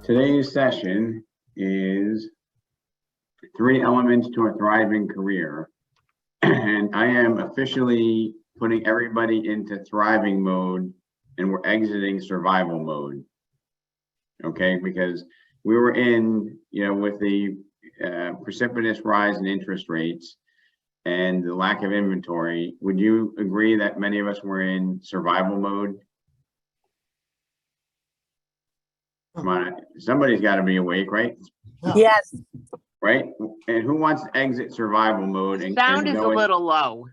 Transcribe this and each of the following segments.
Today's session is 3 elements to a thriving career. And I am officially putting everybody into thriving mode and we're exiting survival mode. Okay, because we were in, with the precipitous rise in interest rates and the lack of inventory, would you agree that many of us were in survival mode? Come on, somebody's got to be awake, right? Yes. Right? And who wants to exit survival mode? And Sound is a little low.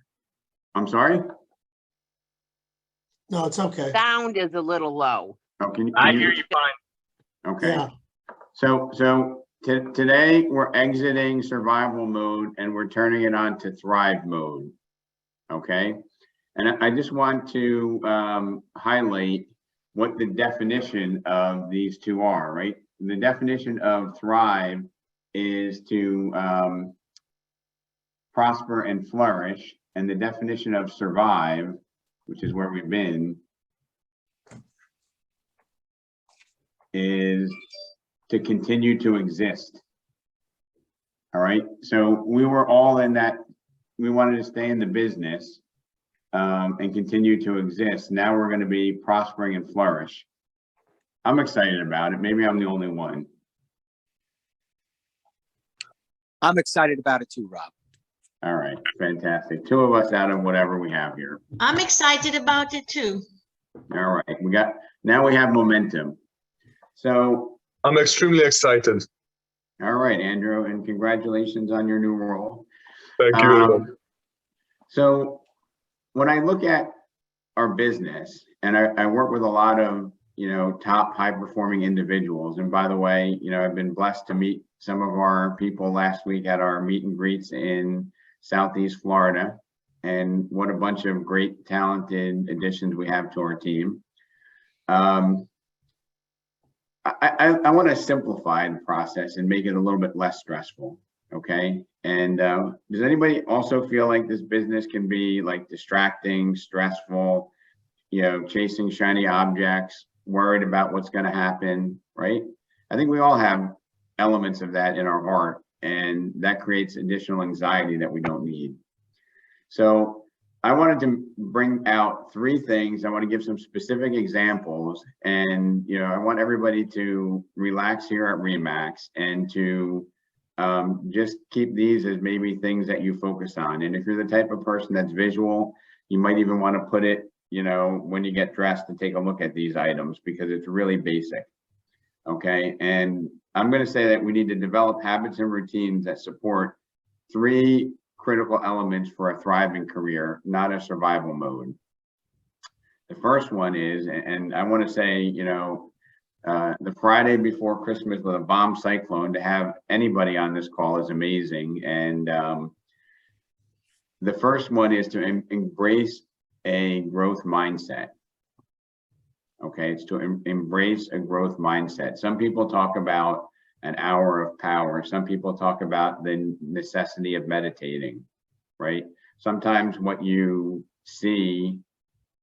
I'm sorry? No, it's okay. Sound is a little low. Oh, I hear you fine. Okay. Yeah. So today we're exiting survival mode and we're turning it on to thrive mode. Okay. And I just want to highlight what the definition of these two are, right? The definition of thrive is to prosper and flourish. And the definition of survive, which is where we've been, is to continue to exist. All right. So we were all in that. We wanted to stay in the business and continue to exist. Now we're going to be prospering and flourish. I'm excited about it. Maybe I'm the only one. I'm excited about it too, Rob. All right. Fantastic. 2 of us out of whatever we have here. I'm excited about it too. All right. Now we have momentum. So I'm extremely excited. all right, Andrew, and congratulations on your new role. Thank you very much. So when I look at our business, and I work with a lot of, top high performing individuals. And by the way, I've been blessed to meet some of our people last week at our meet and greets in Southeast Florida. And what a bunch of great, talented additions we have to our team. I want to simplify the process and make it a little bit less stressful. Okay. And does anybody also feel like this business can be like distracting, stressful, chasing shiny objects, worried about what's going to happen, right? I think we all have elements of that in our heart, and that creates additional anxiety that we don't need. So I wanted to bring out 3 things. I want to give some specific examples, and I want everybody to relax here at Remax and to just keep these as maybe things that you focus on. And if you're the type of person that's visual, you might even want to put it, when you get dressed, to take a look at these items because it's really basic. Okay, and I'm going to say that we need to develop habits and routines that support 3 critical elements for a thriving career, not a survival mode. The first one is, and I want to say, the Friday before Christmas with a bomb cyclone, to have anybody on this call is amazing. And the first one is to embrace a growth mindset. Okay, it's to embrace a growth mindset. Some people talk about an hour of power. Some people talk about the necessity of meditating, right? Sometimes what you see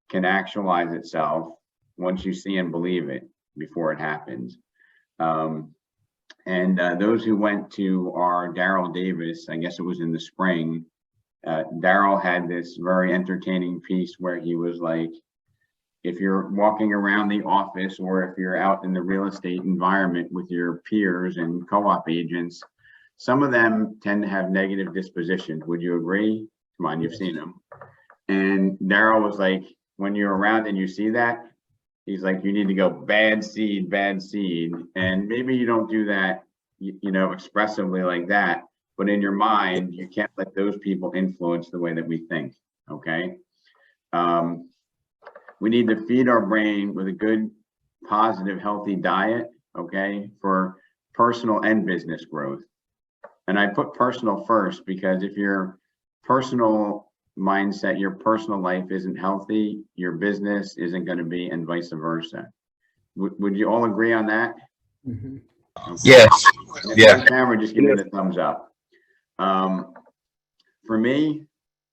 can actualize itself once you see and believe it before it happens. Those who went to our Daryl Davis, I guess it was in the spring, Daryl had this very entertaining piece where he was like, if you're walking around the office or if you're out in the real estate environment with your peers and co-op agents, some of them tend to have negative dispositions. Would you agree? Come on, you've seen them. And Daryl was like, when you're around and you see that, he's like, you need to go bad seed, bad seed. And maybe you don't do that, expressively like that, but in your mind, you can't let those people influence the way that we think, okay? We need to feed our brain with a good, positive, healthy diet, okay, for personal and business growth. And I put personal first because if your personal mindset, your personal life isn't healthy, your business isn't going to be, and vice versa. Would you all agree on that? Mm-hmm. Okay. Yes. Yeah. Camera, just give me the thumbs up. For me,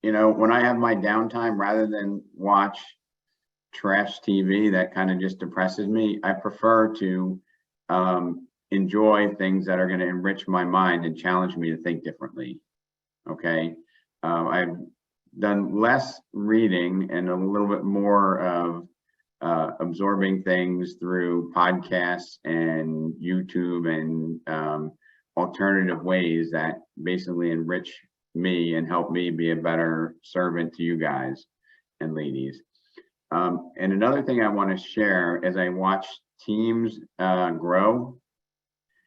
when I have my downtime, rather than watch trash TV that kind of just depresses me, I prefer to enjoy things that are going to enrich my mind and challenge me to think differently. Okay. I've done less reading and a little bit more of absorbing things through podcasts and YouTube and alternative ways that basically enrich me and help me be a better servant to you guys and ladies. And another thing I want to share as I watch teams grow,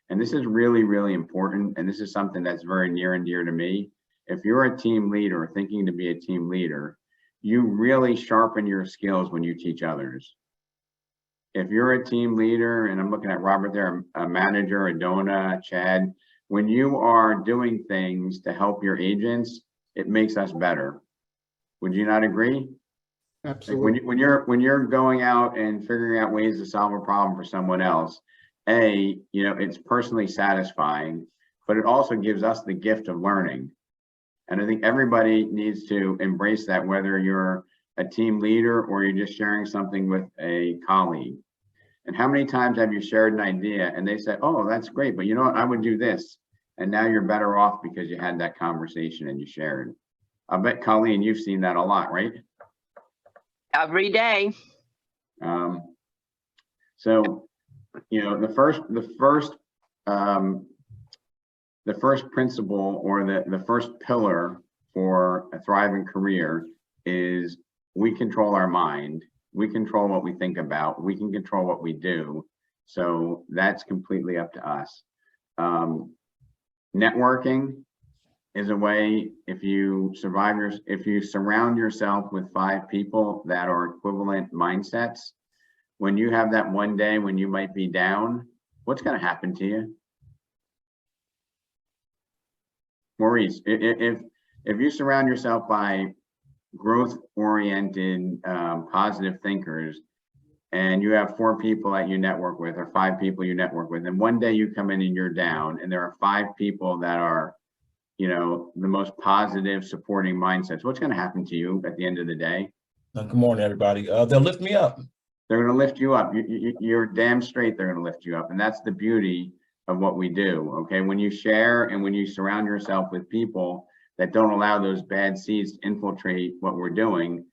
and this is really, really important, and this is something that's very near and dear to me. If you're a team leader or thinking to be a team leader, you really sharpen your skills when you teach others. If you're a team leader, and I'm looking at Robert there, a manager, a Donna, Chad, when you are doing things to help your agents, it makes us better. Would you not agree? Absolutely. Like when you're going out and figuring out ways to solve a problem for someone else, it's personally satisfying, but it also gives us the gift of learning. And I think everybody needs to embrace that, whether you're a team leader or you're just sharing something with a colleague. And how many times have you shared an idea and they said, oh, that's great, but you know what, I would do this. And now you're better off because you had that conversation and you shared. I bet, Colleen, you've seen that a lot, right? Every day. So, the first principle or the first pillar for a thriving career is we control our mind. We control what we think about. We can control what we do. So that's completely up to us. Networking is a way, if you surround yourself with 5 people that are equivalent mindsets, when you have that one day when you might be down, what's going to happen to you? Maurice, if you surround yourself by growth-oriented, positive thinkers, and you have 4 people that you network with or 5 people you network with, and one day you come in and you're down, and there are 5 people that are, the most positive, supporting mindsets, what's going to happen to you at the end of the day? Good morning, everybody. They'll lift me up. They're going to lift you up. You're damn straight they're going to lift you up, and that's the beauty of what we do. Okay, when you share and when you surround yourself with people that don't allow those bad seeds to infiltrate what we're doing,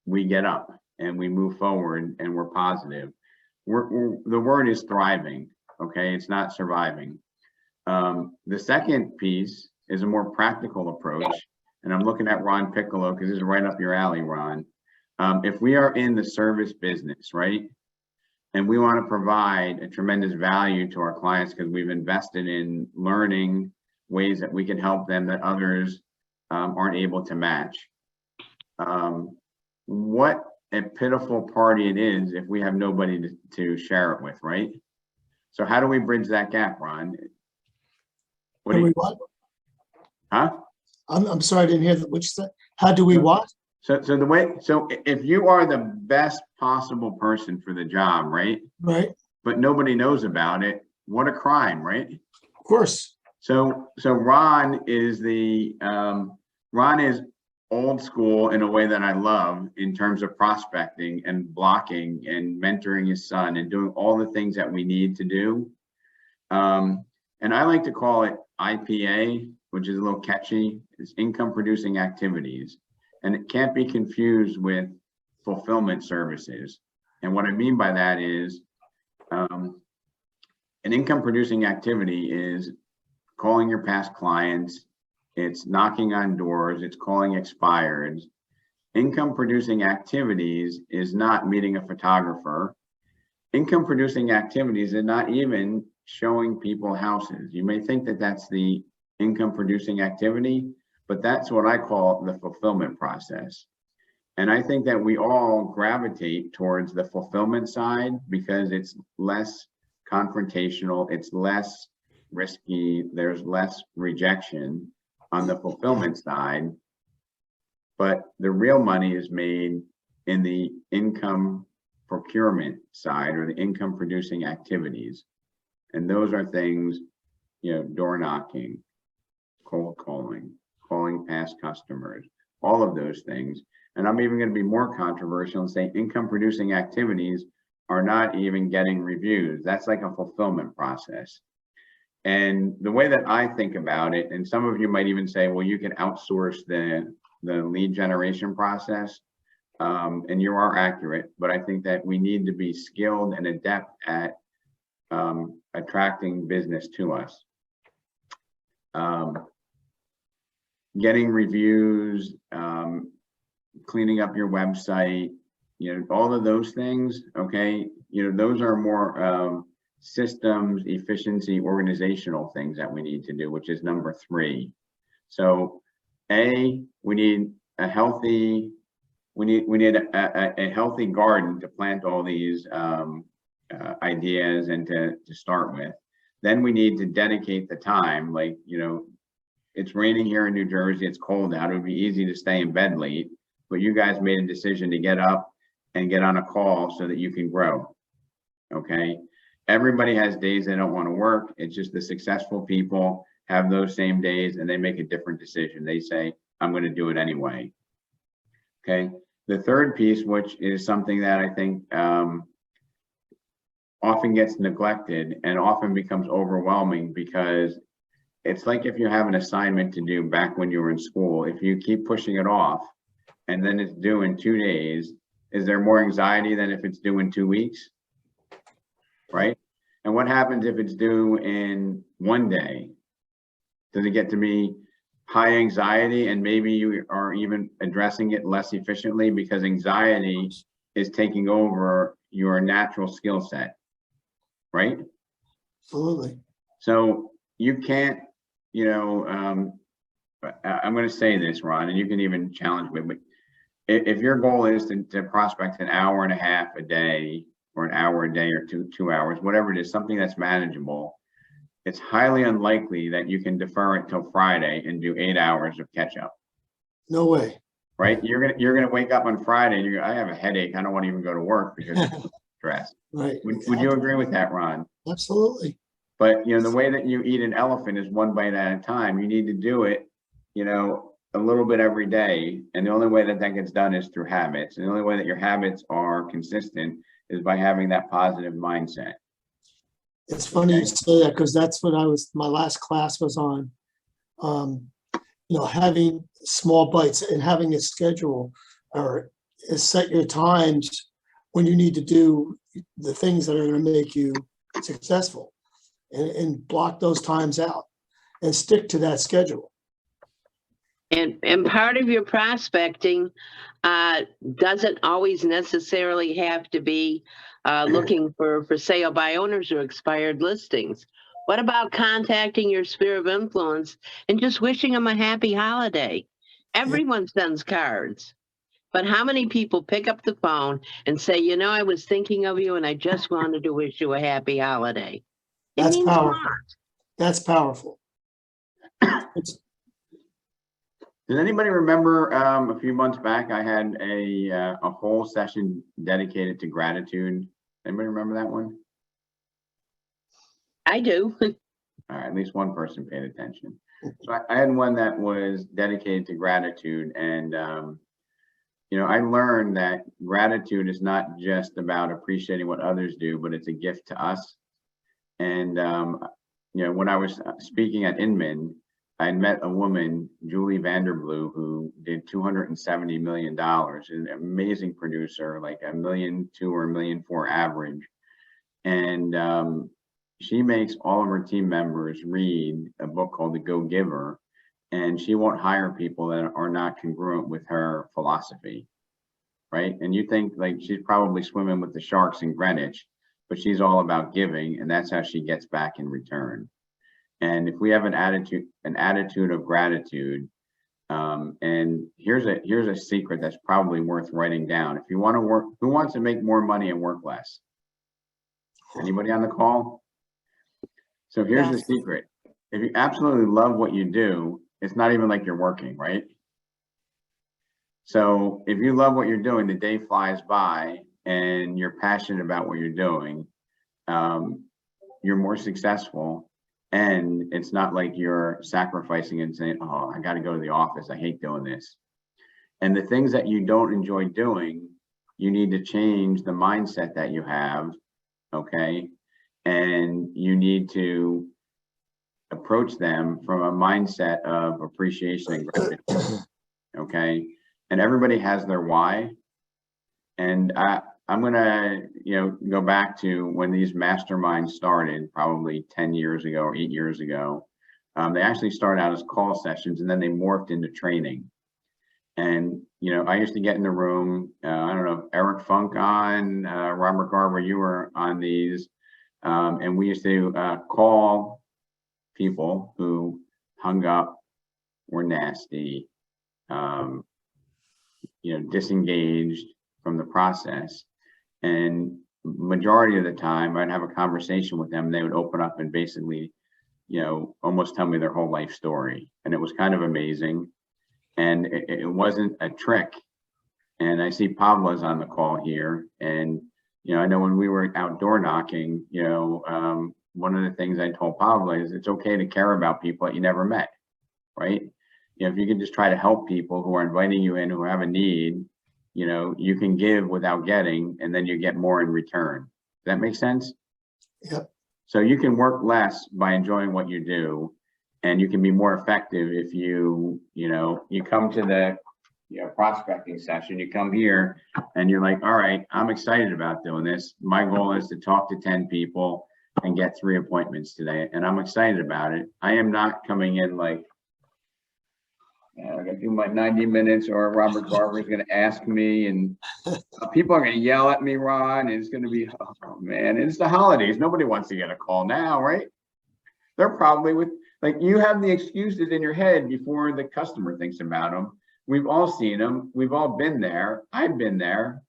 we get up and we move forward and we're positive. The word is thriving. Okay, it's not surviving. The second piece is a more practical approach, and I'm looking at Ron Piccolo because this is right up your alley, Ron. If we are in the service business, right, and we want to provide a tremendous value to our clients because we've invested in learning ways that we can help them that others aren't able to match. What a pitiful party it is if we have nobody to share it with, right? So how do we bridge that gap, Ron? What do you, huh? I'm sorry, I didn't hear what you said. How do we what? So if you are the best possible person for the job, right? Right. But nobody knows about it, what a crime, right? Of course. So Ron is old school in a way that I love in terms of prospecting and blocking and mentoring his son and doing all the things that we need to do. And I like to call it IPA, which is a little catchy. It's income producing activities. And it can't be confused with fulfillment services. And what I mean by that is an income producing activity is calling your past clients, it's knocking on doors, it's calling expireds. Income producing activities is not meeting a photographer. Income producing activities is not even showing people houses. You may think that that's the income producing activity, but that's what I call the fulfillment process. And I think that we all gravitate towards the fulfillment side because it's less confrontational, it's less risky, there's less rejection on the fulfillment side. But the real money is made in the income procurement side or the income producing activities. And those are things, door knocking, cold calling, calling past customers, all of those things. And I'm even going to be more controversial and say income producing activities are not even getting reviews. That's like a fulfillment process. And the way that I think about it, and some of you might even say, well, you can outsource the lead generation process. And you are accurate, but I think that we need to be skilled and adept at attracting business to us. Getting reviews, cleaning up your website, all of those things, okay, those are more systems, efficiency, organizational things that we need to do, which is number 3. So we need a healthy, we need a healthy garden to plant all these ideas and to start with. Then we need to dedicate the time, like, it's raining here in New Jersey, it's cold out, it would be easy to stay in bed late, but you guys made a decision to get up and get on a call so that you can grow, okay? Everybody has days they don't want to work. It's just the successful people have those same days and they make a different decision. They say, I'm going to do it anyway, okay? The third piece, which is something that I think often gets neglected and often becomes overwhelming, because it's like if you have an assignment to do back when you were in school, if you keep pushing it off and then it's due in 2 days, is there more anxiety than if it's due in 2 weeks? Right? And what happens if it's due in 1 day? Does it get to be high anxiety and maybe you are even addressing it less efficiently because anxiety is taking over your natural skill set, right? Absolutely. So you can't, I'm going to say this, Ron, and you can even challenge me, but if your goal is to prospect an hour and a half a day, or an hour a day, or 2 hours, whatever it is, something that's manageable, it's highly unlikely that you can defer it till Friday and do 8 hours of catch up. No way. Right? You're gonna wake up on Friday and I have a headache. I don't want to even go to work because I'm stressed. Right. Would you agree with that, Ron? Absolutely. But the way that you eat an elephant is one bite at a time. You need to do it, a little bit every day. And the only way that gets done is through habits. And the only way that your habits are consistent is by having that positive mindset. It's funny you say that, because that's what my last class was on. Having small bites and having a schedule, or set your times when you need to do the things that are going to make you successful, and block those times out and stick to that schedule. And part of your prospecting doesn't always necessarily have to be looking for sale by owners or expired listings. What about contacting your sphere of influence and just wishing them a happy holiday? Everyone sends cards, but how many people pick up the phone and say, I was thinking of you and I just wanted to wish you a happy holiday? That's powerful. That's powerful. Does anybody remember a few months back, I had a whole session dedicated to gratitude? Anybody remember that one? I do. All right, at least one person paid attention. So I had one that was dedicated to gratitude, and I learned that gratitude is not just about appreciating what others do, but it's a gift to us. And when I was speaking at Inman, I met a woman, Julie Vanderblue, who did $270 million, an amazing producer, like $1.2 million or $1.4 million average. And she makes all of her team members read a book called The Go-Giver, and she won't hire people that are not congruent with her philosophy, right? And you think like she's probably swimming with the sharks in Greenwich, but she's all about giving, and that's how she gets back in return. And if we have an attitude of gratitude, and here's a secret that's probably worth writing down. If you want to work, who wants to make more money and work less? Anybody on the call? So here's the secret. If you absolutely love what you do, it's not even like you're working, right? So if you love what you're doing, the day flies by and you're passionate about what you're doing, you're more successful. And it's not like you're sacrificing and saying, oh, I got to go to the office. I hate doing this. And the things that you don't enjoy doing, you need to change the mindset that you have, okay? And you need to approach them from a mindset of appreciation and gratitude. Okay. And everybody has their why. And I'm going to, go back to when these masterminds started, probably 10 years ago or 8 years ago. They actually started out as call sessions, and then they morphed into training. And, I used to get in the room, I don't know, Eric Funk on, Robert Garber, you were on these. And we used to call people who hung up, were nasty, disengaged from the process. And majority of the time I'd have a conversation with them. They would open up and basically, almost tell me their whole life story. And it was kind of amazing. And it wasn't a trick. And I see Pablo's on the call here. And, I know when we were outdoor knocking, one of the things I told Pablo is it's okay to care about people that you never met, right? If you can just try to help people who are inviting you in, who have a need, you can give without getting, and then you get more in return. Does that make sense? Yep. So you can work less by enjoying what you do, and you can be more effective if you come to the prospecting session, you come here and you're like, all right, I'm excited about doing this. My goal is to talk to 10 people and get 3 appointments today, and I'm excited about it. I am not coming in like, I'm gonna do my 90 minutes, or Robert Garber is gonna ask me, and people are gonna yell at me, Ron, and it's gonna be, oh man, it's the holidays. Nobody wants to get a call now, right? They're probably you have the excuses in your head before the customer thinks about them. We've all seen them. We've all been there. I've been there.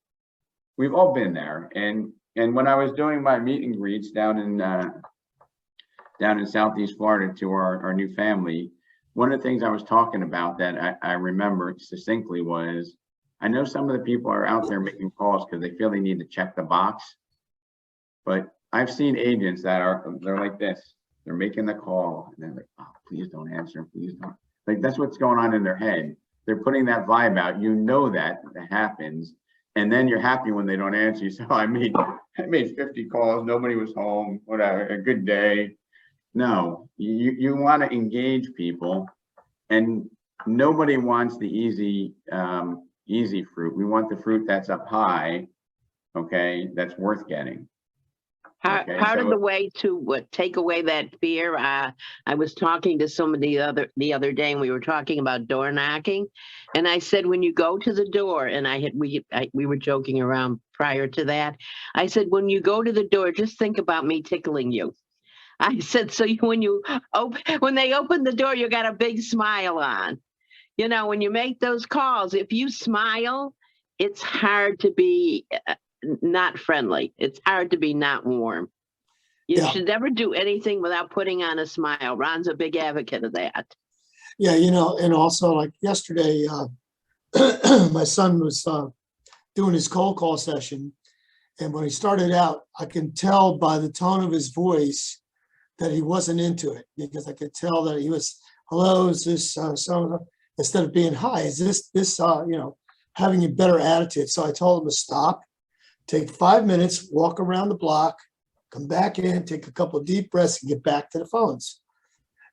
We've all been there. And when I was doing my meet and greets down in Southeast Florida to our new family, one of the things I was talking about that I remember succinctly was, I know some of the people are out there making calls because they feel they need to check the box. But I've seen agents they're like this. They're making the call and they're like, oh, please don't answer. Please don't. Like, that's what's going on in their head. They're putting that vibe out. That happens. And then you're happy when they don't answer you. So I made 50 calls. Nobody was home. Whatever. A good day. No, you want to engage people, and nobody wants the easy fruit. We want the fruit that's up high. Okay. That's worth getting. Part of the way to take away that fear, I was talking to somebody the other day, and we were talking about door knocking, and I said, when you go to the door, and we were joking around prior to that, I said, when you go to the door, just think about me tickling you. I said, so when they open the door, you got a big smile on. When you make those calls, if you smile, it's hard to be not friendly. It's hard to be not warm. You should never do anything without putting on a smile. Ron's a big advocate of that. Yeah, and also like yesterday, my son was doing his cold call session. And when he started out, I can tell by the tone of his voice that he wasn't into it, because I could tell that he was, hello, is this so, instead of being, hi, is this having a better attitude. So I told him to stop, take 5 minutes, walk around the block, come back in, take a couple of deep breaths, and get back to the phones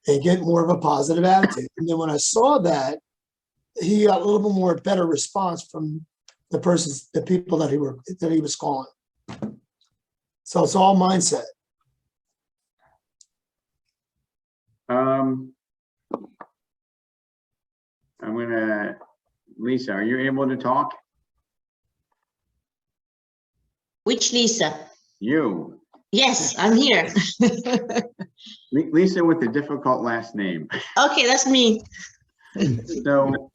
and get more of a positive attitude. And then when I saw that, he got a little bit more better response from the people that he was calling. So it's all mindset. Lisa, are you able to talk? Which Lisa? You. Yes, I'm here. Lisa with the difficult last name. Okay, that's me. So,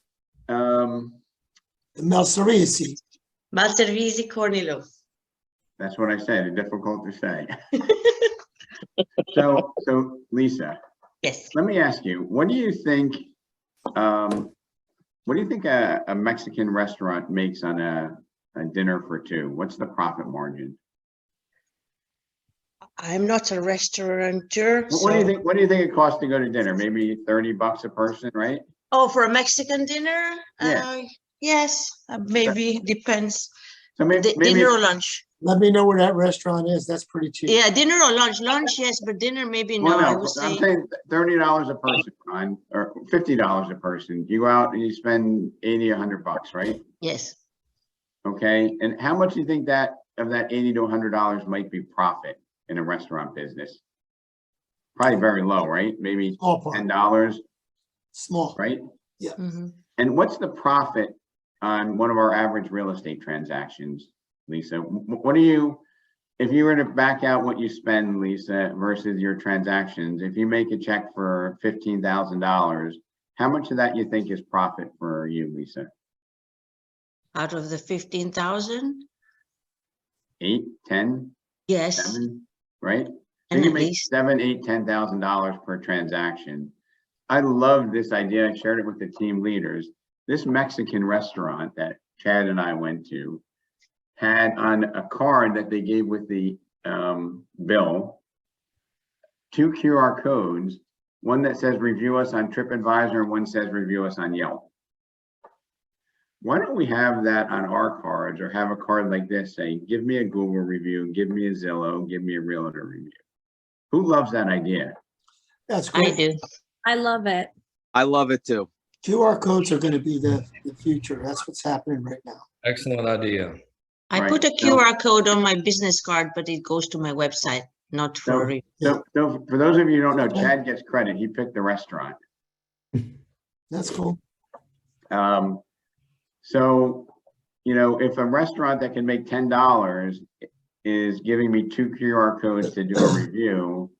Malservisi. Malservisi Cornilo. that's what I said, difficult to say. So Lisa, Yes. let me ask you, what do you think a Mexican restaurant makes on a dinner for two? What's the profit margin? I'm not a restaurateur. What do you think? What do you think it costs to go to dinner? Maybe $30 a person, right? Oh, for a Mexican dinner? Yeah. Yes, maybe depends. So maybe Dinner or lunch? Let me know where that restaurant is. That's pretty cheap. Yeah, dinner or lunch? Lunch, yes, but dinner maybe no. Well, I no, would I'm say saying $30 a person, Ron, or $50 a person. You go out and you spend 80, $100, right? yes. Okay, and how much do you think that of that $80 to $100 might be profit in a restaurant business? Probably very low, right? Maybe Small part, $10, small. right? Mhm. And what's the profit on one of our average real estate transactions, Lisa? What do you, if you were to back out what you spend, Lisa, versus your transactions, if you make a check for $15,000, how much of that you think is profit for you, Lisa? Out of the 15,000, 8, 10, yes, 7, right? So and you at make least. $7, $8, $10,000 per transaction. I love this idea. I shared it with the team leaders. This Mexican restaurant that Chad and I went to had on a card that they gave with the bill, 2 QR codes, one that says review us on TripAdvisor and one says review us on Yelp. Why don't we have that on our cards, or have a card like this say, give me a Google review, give me a Zillow, give me a realtor review? Who loves that idea? That's I great. do. I love it. I love it too. QR codes are going to be the future. That's what's happening right now. Excellent idea. I Right, put a so- QR code on my business card, but it goes to my website, not for a So for those of you who don't know, Chad gets credit. He picked the restaurant. That's cool. So, you know, if a restaurant that can make $10 is giving me 2 QR codes to do a review,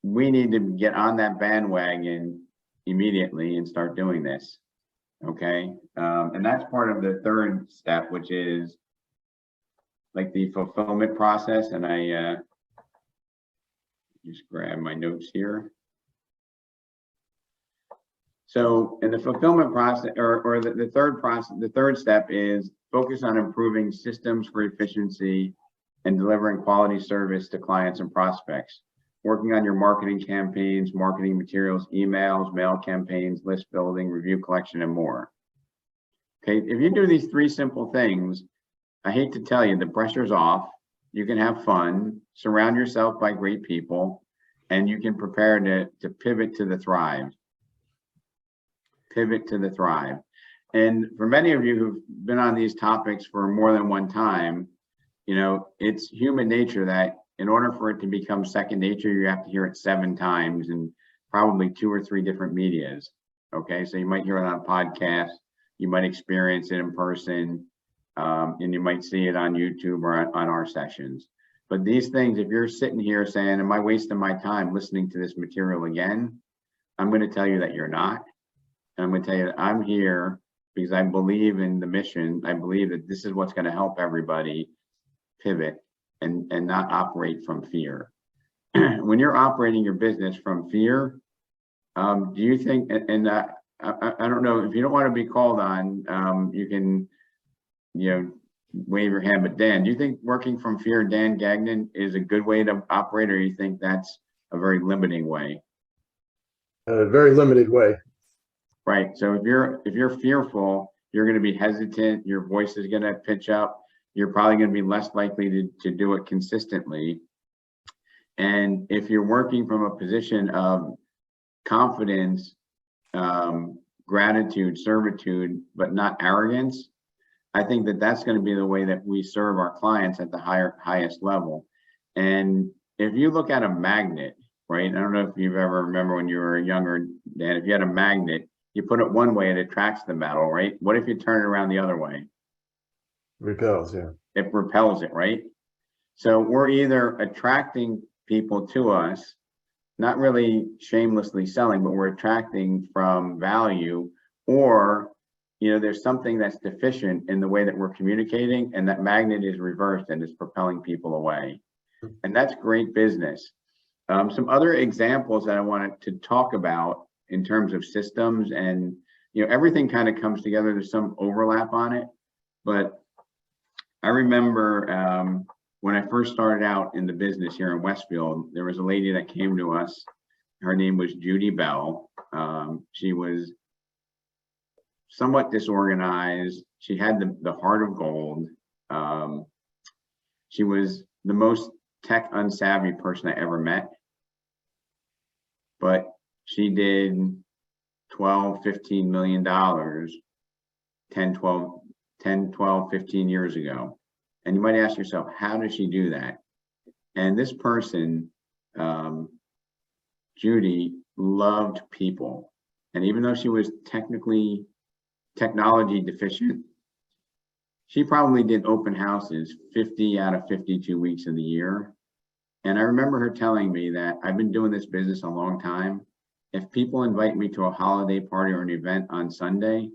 we need to get on that bandwagon immediately and start doing this. Okay. And that's part of the third step, which is like the fulfillment process. And I just grab my notes here. So in the fulfillment process, or the third process, the third step is focus on improving systems for efficiency and delivering quality service to clients and prospects. Working on your marketing campaigns, marketing materials, emails, mail campaigns, list building, review collection, and more. Okay, if you do these 3 simple things, I hate to tell you, the pressure's off. You can have fun, surround yourself by great people, and you can prepare to pivot to the thrive. Pivot to the thrive. And for many of you who've been on these topics for more than one time, you know, it's human nature that in order for it to become second nature, you have to hear it 7 times and probably 2 or 3 different medias. Okay, so you might hear it on podcasts, you might experience it in person, and you might see it on YouTube or on our sessions. But these things, if you're sitting here saying, am I wasting my time listening to this material again? I'm going to tell you that you're not. And I'm going to tell you that I'm here because I believe in the mission. I believe that this is what's going to help everybody pivot and not operate from fear. When you're operating your business from fear, do you think, and I don't know, if you don't want to be called on, you can, you know, wave your hand, but Dan, do you think working from fear, Dan Gagnon, is a good way to operate, or you think that's a very limiting way? A very limited way. Right. So if you're fearful, you're going to be hesitant. Your voice is going to pitch up. You're probably going to be less likely to do it consistently. And if you're working from a position of confidence, gratitude, servitude, but not arrogance, I think that that's going to be the way that we serve our clients at the highest level. And if you look at a magnet, right? I don't know if you've ever remember when you were younger, Dan, if you had a magnet, you put it one way, it attracts the metal, right? What if you turn it around the other way? Repels, yeah. It repels it, right? So we're either attracting people to us, not really shamelessly selling, but we're attracting from value, or, you know, there's something that's deficient in the way that we're communicating, and that magnet is reversed and is propelling people away. And that's great business. Some other examples that I wanted to talk about in terms of systems, and, you know, everything kind of comes together. There's some overlap on it, but I remember when I first started out in the business here in Westfield, there was a lady that came to us. Her name was Judy Bell. She was somewhat disorganized. She had the heart of gold. She was the most tech unsavvy person I ever met. But she did 12, $15 million 15 years ago. And you might ask yourself, how does she do that? And this person, Judy, loved people. And even though she was technology deficient, she probably did open houses 50 out of 52 weeks of the year. And I remember her telling me that I've been doing this business a long time. If people invite me to a holiday party or an event on Sunday,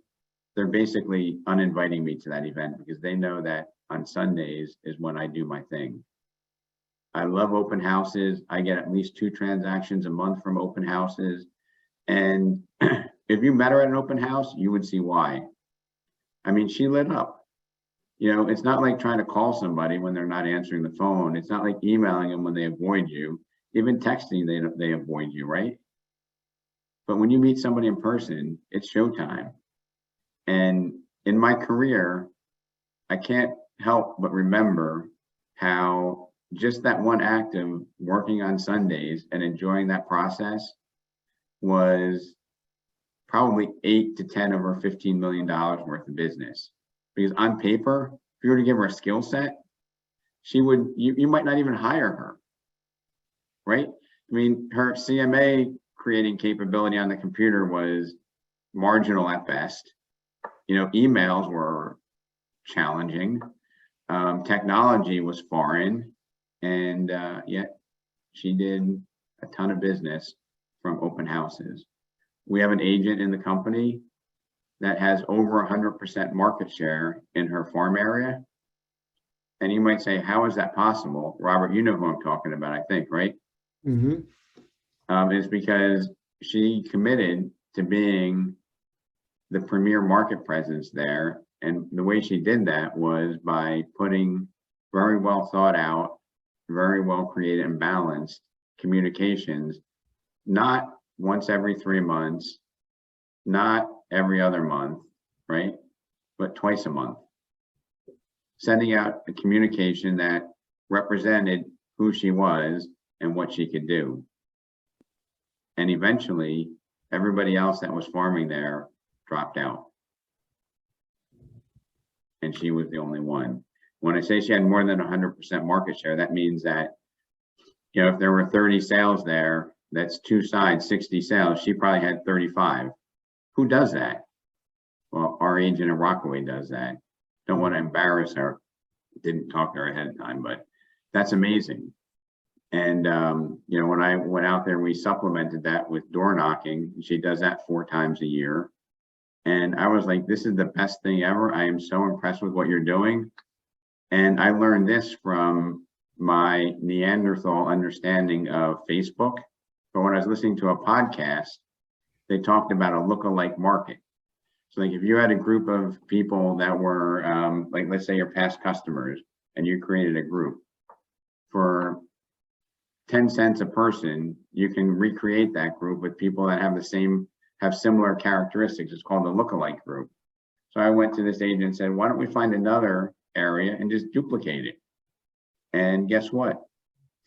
they're basically uninviting me to that event because they know that on Sundays is when I do my thing. I love open houses. I get at least 2 transactions a month from open houses. And if you met her at an open house, you would see why. I mean, she lit up. You know, it's not like trying to call somebody when they're not answering the phone. It's not like emailing them when they avoid you. Even texting, they avoid you, right? But when you meet somebody in person, it's showtime. And in my career, I can't help but remember how just that one act of working on Sundays and enjoying that process was probably 8 to 10 of her $15 million worth of business. Because on paper, if you were to give her a skill set, she would, you might not even hire her, right? I mean, her CMA creating capability on the computer was marginal at best. You know, emails were challenging. Technology was foreign, and yet she did a ton of business from open houses. We have an agent in the company that has over 100% market share in her farm area. And you might say, how is that possible? Robert, you know who I'm talking about, I think, right? Mm-hmm. It's because she committed to being the premier market presence there. And the way she did that was by putting very well thought out, very well created and balanced communications, not once every 3 months, not every other month, right? But twice a month. Sending out a communication that represented who she was and what she could do. And eventually, everybody else that was farming there dropped out. And she was the only one. When I say she had more than 100% market share, that means that, you know, if there were 30 sales there, that's 2 sides, 60 sales, she probably had 35. Who does that? Well, our agent in Rockaway does that. Don't want to embarrass her. Didn't talk to her ahead of time, but that's amazing. And, you know, when I went out there, we supplemented that with door knocking. She does that 4 times a year. And I was like, this is the best thing ever. I am so impressed with what you're doing. And I learned this from my Neanderthal understanding of Facebook. But when I was listening to a podcast, they talked about a lookalike market. So like if you had a group of people that were like, let's say your past customers, and you created a group for 10 cents a person, you can recreate that group with people that have similar characteristics. It's called a lookalike group. So I went to this agent and said, why don't we find another area and just duplicate it? And guess what?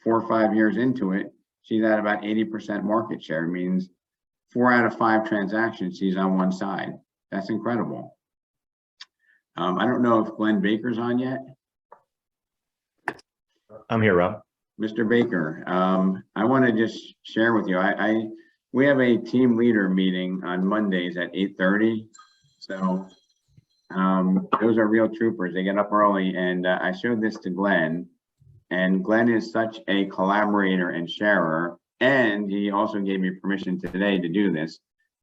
4 or 5 years into it, she's at about 80% market share. It means 4 out of 5 transactions, she's on one side. That's incredible. I don't know if Glenn Baker's on yet. I'm here, Rob. Mr. Baker, I want to just share with you, we have a team leader meeting on Mondays at 8:30. So those are real troopers. They get up early, and I showed this to Glenn, and Glenn is such a collaborator and sharer, and he also gave me permission today to do this.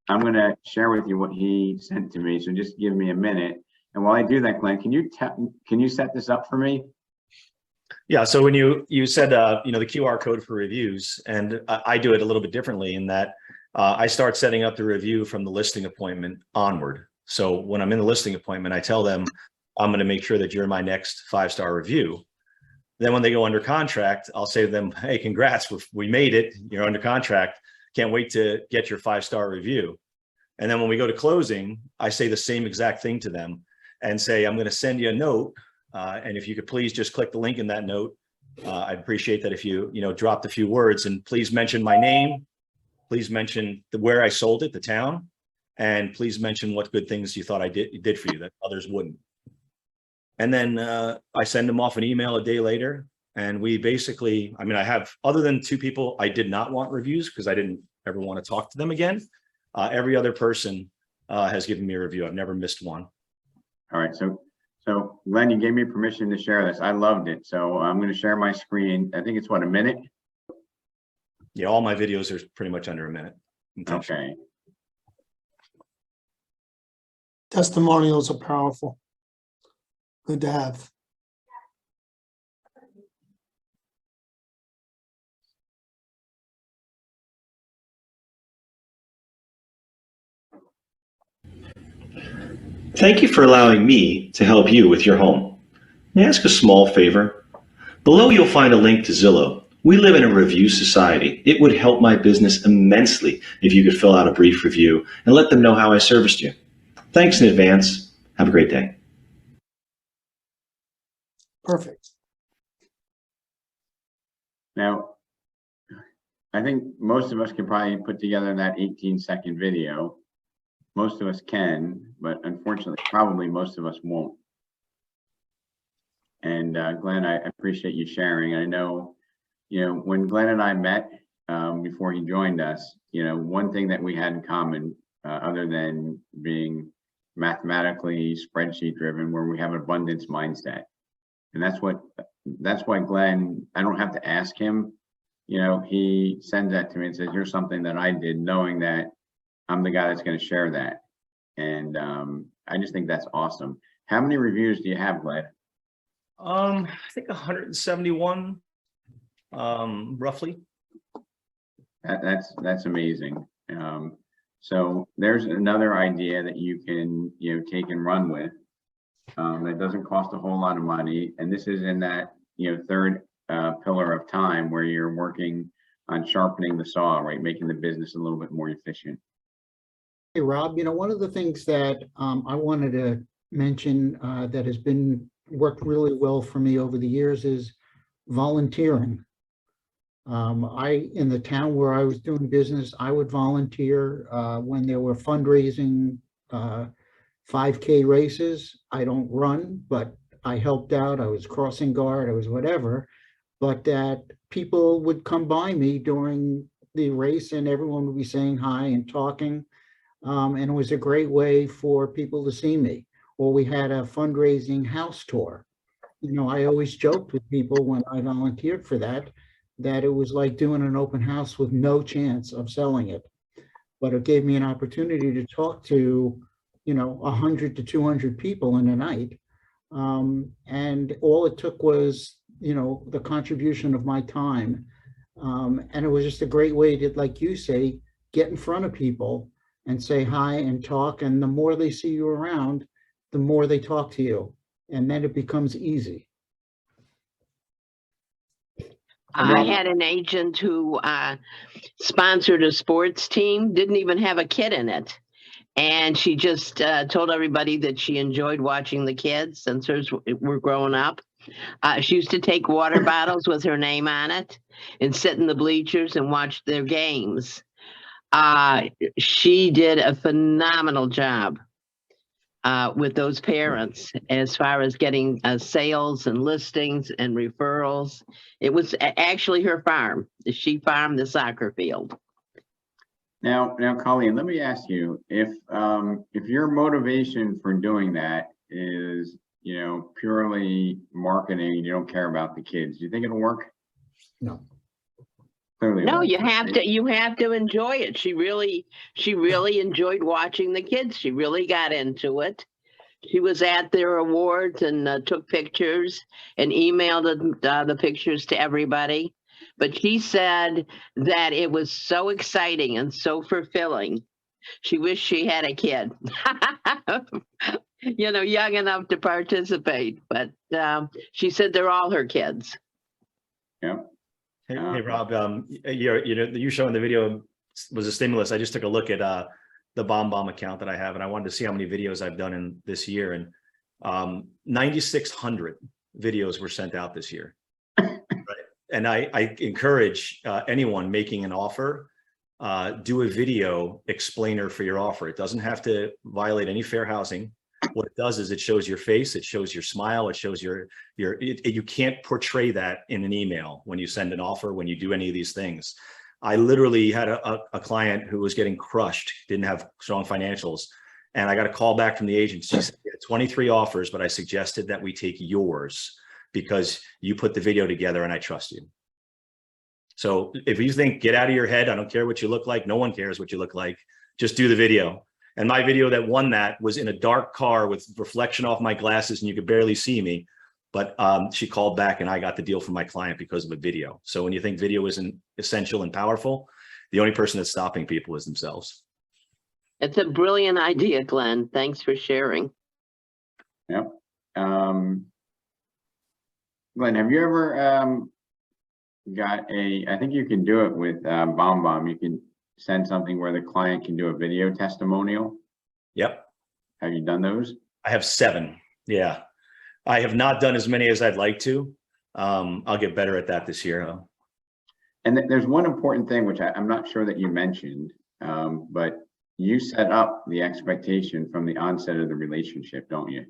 I'm going to share with you what he sent to me. So just give me a minute. And while I do that, Glenn, can you set this up for me? Yeah. So when you said, you know, the QR code for reviews, and I do it a little bit differently in that I start setting up the review from the listing appointment onward. So when I'm in the listing appointment, I tell them, I'm going to make sure that you're my next 5-star review. Then when they go under contract, I'll say to them, hey, congrats, we made it. You're under contract. Can't wait to get your 5-star review. And then when we go to closing, I say the same exact thing to them and say, I'm going to send you a note And if you could please just click the link in that note, I'd appreciate that if you, dropped a few words, and please mention my name. Please mention where I sold it, the town, and please mention what good things you thought I did for you that others wouldn't. And then I send them off an email a day later. And we basically, I have, other than 2 people, I did not want reviews because I didn't ever want to talk to them again. Every other person has given me a review. I've never missed one. All right, so Glenn, you gave me permission to share this. I loved it. So I'm going to share my screen. I think it's what, a minute? Yeah, all my videos are pretty much under a minute. Okay. Testimonials are powerful. Good to have. Thank you for allowing me to help you with your home. May I ask a small favor? Below you'll find a link to Zillow. We live in a review society. It would help my business immensely if you could fill out a brief review and let them know how I serviced you. Thanks in advance. Have a great day. Perfect. Now, I think most of us can probably put together that 18-second video. Most of us can, but unfortunately, probably most of us won't. And Glenn, I appreciate you sharing. I know, when Glenn and I met before he joined us, one thing that we had in common, other than being mathematically spreadsheet driven, where we have an abundance mindset. And that's why Glenn, I don't have to ask him, he sends that to me and says, here's something that I did, knowing that I'm the guy that's going to share that. And I just think that's awesome. How many reviews do you have, Glenn? I think 171, roughly. That's amazing. So there's another idea that you can take and run with. That doesn't cost a whole lot of money, and this is in that third pillar of time where you're working on sharpening the saw, right, making the business a little bit more efficient. Hey, Rob, one of the things that I wanted to mention that has worked really well for me over the years is volunteering. In the town where I was doing business, I would volunteer when there were fundraising 5K races. I don't run, but I helped out. I was crossing guard, I was whatever, but that people would come by me during the race and everyone would be saying hi and talking. And it was a great way for people to see me. Or we had a fundraising house tour. I always joked with people when I volunteered for that it was like doing an open house with no chance of selling it. But it gave me an opportunity to talk to, 100 to 200 people in a night. And all it took was, the contribution of my time. And it was just a great way to, like you say, get in front of people and say hi and talk. And the more they see you around, the more they talk to you. And then it becomes easy. I had an agent who sponsored a sports team, didn't even have a kid in it. And she just told everybody that she enjoyed watching the kids since hers were growing up. She used to take water bottles with her name on it and sit in the bleachers and watch their games. She did a phenomenal job with those parents as far as getting sales and listings and referrals. It was actually her farm. She farmed the soccer field. Now, Colleen, let me ask you, if your motivation for doing that is, purely marketing, you don't care about the kids, do you think it'll work? No. Clearly No, won't, you have right? you have to enjoy it. She really enjoyed watching the kids. She really got into it. She was at their awards and took pictures and emailed the pictures to everybody. But she said that it was so exciting and so fulfilling. She wished she had a kid, young enough to participate. But she said they're all her kids. Yeah. Hey, Rob, you showing the video was a stimulus. I just took a look at the BombBomb account that I have, and I wanted to see how many videos I've done in this year. And 9,600 videos were sent out this year. Right? And I encourage anyone making an offer, do a video explainer for your offer. It doesn't have to violate any fair housing. What it does is it shows your face, it shows your smile, it shows you can't portray that in an email when you send an offer, when you do any of these things. I literally had a client who was getting crushed, didn't have strong financials. And I got a call back from the agent. She said, 23 offers, but I suggested that we take yours because you put the video together and I trust you. So if you think, get out of your head, I don't care what you look like. No one cares what you look like. Just do the video. And my video that won that was in a dark car with reflection off my glasses and you could barely see me. But she called back and I got the deal from my client because of a video. So when you think video isn't essential and powerful, the only person that's stopping people is themselves. It's a brilliant idea, Glenn. Thanks for sharing. Yep. Glenn, have you ever got I think you can do it with BombBomb. You can send something where the client can do a video testimonial. Yep. Have you done those? I have 7. Yeah. I have not done as many as I'd like to. I'll get better at that this year. And there's one important thing, which I'm not sure that you mentioned, but you set up the expectation from the onset of the relationship, don't you?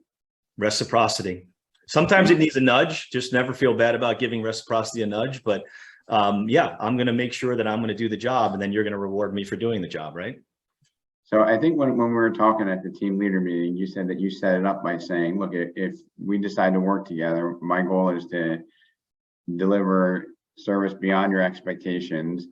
Reciprocity. Sometimes it needs a nudge. Just never feel bad about giving reciprocity a nudge. But yeah, I'm going to make sure that I'm going to do the job and then you're going to reward me for doing the job, right? So I think when we were talking at the team leader meeting, you said that you set it up by saying, look, if we decide to work together, my goal is to deliver service beyond your expectations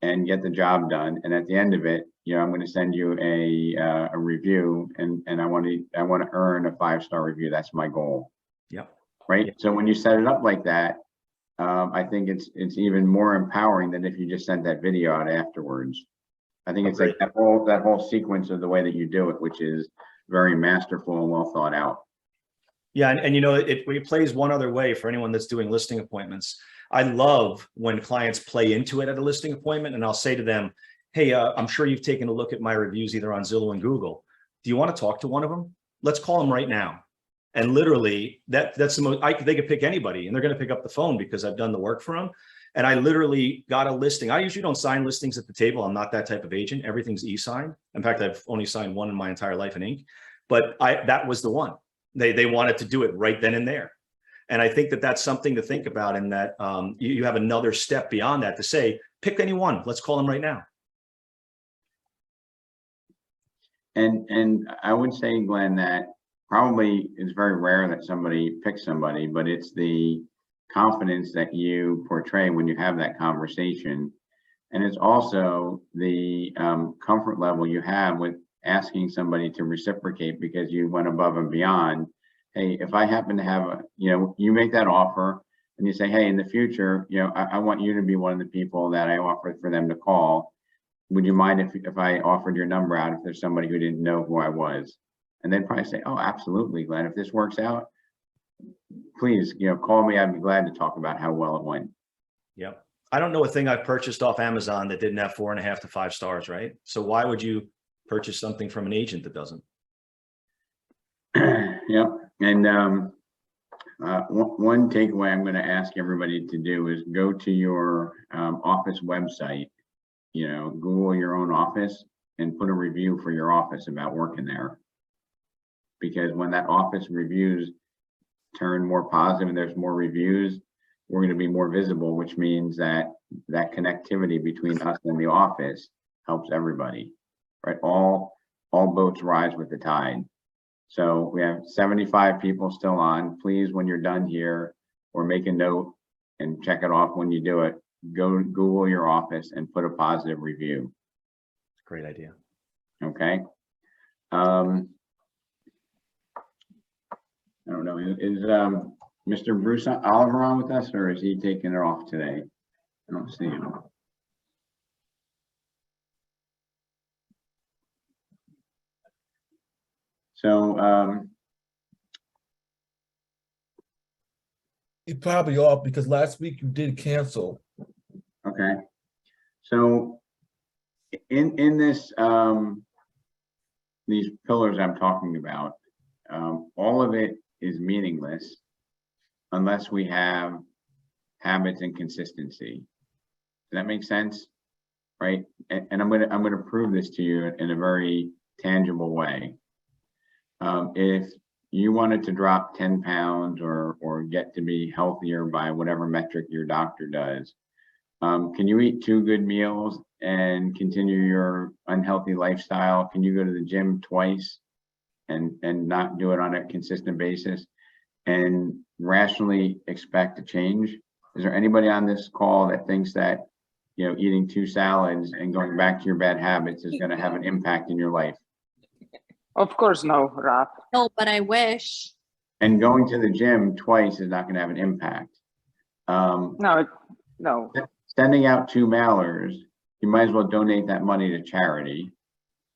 and get the job done. And at the end of it, I'm going to send you a review and I want to earn a 5-star review. That's my goal. Yep. Right. Yep. So when you set it up like that, I think it's even more empowering than if you just sent that video out afterwards. I think it's like that whole sequence of the way that you do it, which is very masterful and well thought out. Yeah, and it plays one other way for anyone that's doing listing appointments. I love when clients play into it at a listing appointment, and I'll say to them, "Hey, I'm sure you've taken a look at my reviews either on Zillow and Google. Do you want to talk to one of them? Let's call them right now." And literally, that's the most. They could pick anybody, and they're going to pick up the phone because I've done the work for them. And I literally got a listing. I usually don't sign listings at the table. I'm not that type of agent. Everything's e-signed. In fact, I've only signed one in my entire life in ink. But that was the one. They wanted to do it right then and there. And I think that that's something to think about, and that you have another step beyond that to say, pick anyone. Let's call them right now. And I would say, Glenn, that probably it's very rare that somebody picks somebody, but it's the confidence that you portray when you have that conversation. And it's also the comfort level you have with asking somebody to reciprocate because you went above and beyond. Hey, if I happen to have you make that offer and you say, hey, in the future, I want you to be one of the people that I offer for them to call. Would you mind if I offered your number out if there's somebody who didn't know who I was? And they'd probably say, oh, absolutely, Glenn. If this works out, please, call me. I'd be glad to talk about how well it went. Yep. I don't know a thing I've purchased off Amazon that didn't have 4.5 to 5 stars, right? So why would you purchase something from an agent that doesn't? Yep. And one takeaway I'm going to ask everybody to do is go to your office website, Google your own office and put a review for your office about working there. Because when that office reviews turn more positive and there's more reviews, we're going to be more visible, which means that connectivity between us and the office helps everybody, right? All boats rise with the tide. So we have 75 people still on. Please, when you're done here, or make a note and check it off when you do it, go Google your office and put a positive review. Great idea. Okay. I don't know, is Mr. Bruce Oliver on with us, or is he taking it off today? I don't see him. So You're probably off because last week you did cancel. okay. So in this these pillars I'm talking about, all of it is meaningless unless we have habits and consistency. Does that make sense? Right? And I'm gonna prove this to you in a very tangible way. If you wanted to drop 10 pounds or get to be healthier by whatever metric your doctor does, can you eat 2 good meals and continue your unhealthy lifestyle? Can you go to the gym twice and not do it on a consistent basis and rationally expect to change? Is there anybody on this call that thinks that, you know, eating 2 salads and going back to your bad habits is going to have an impact in your life? Of course, no, Rob. No, but I wish. And going to the gym twice is not going to have an impact. No. Sending out 2 mailers, you might as well donate that money to charity.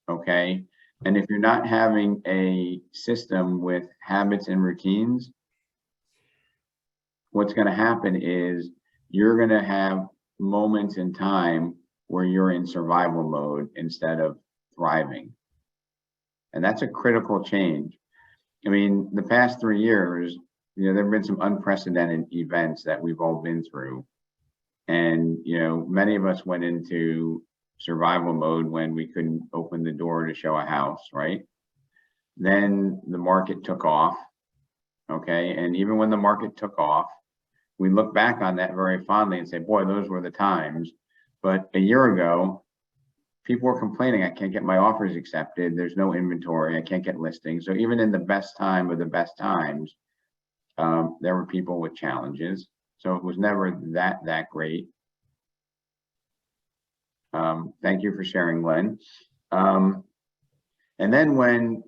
Okay. And if you're not having a system with habits and routines, what's going to happen is you're going to have moments in time where you're in survival mode instead of thriving. And that's a critical change. I mean, the past 3 years, you know, there have been some unprecedented events that we've all been through. And, you know, many of us went into survival mode when we couldn't open the door to show a house, right? Then the market took off, okay? And even when the market took off, we look back on that very fondly and say, boy, those were the times. But a year ago, people were complaining, I can't get my offers accepted. There's no inventory. I can't get listings. So even in the best time of the best times, there were people with challenges. So it was never that great. Thank you for sharing, Glenn. And then when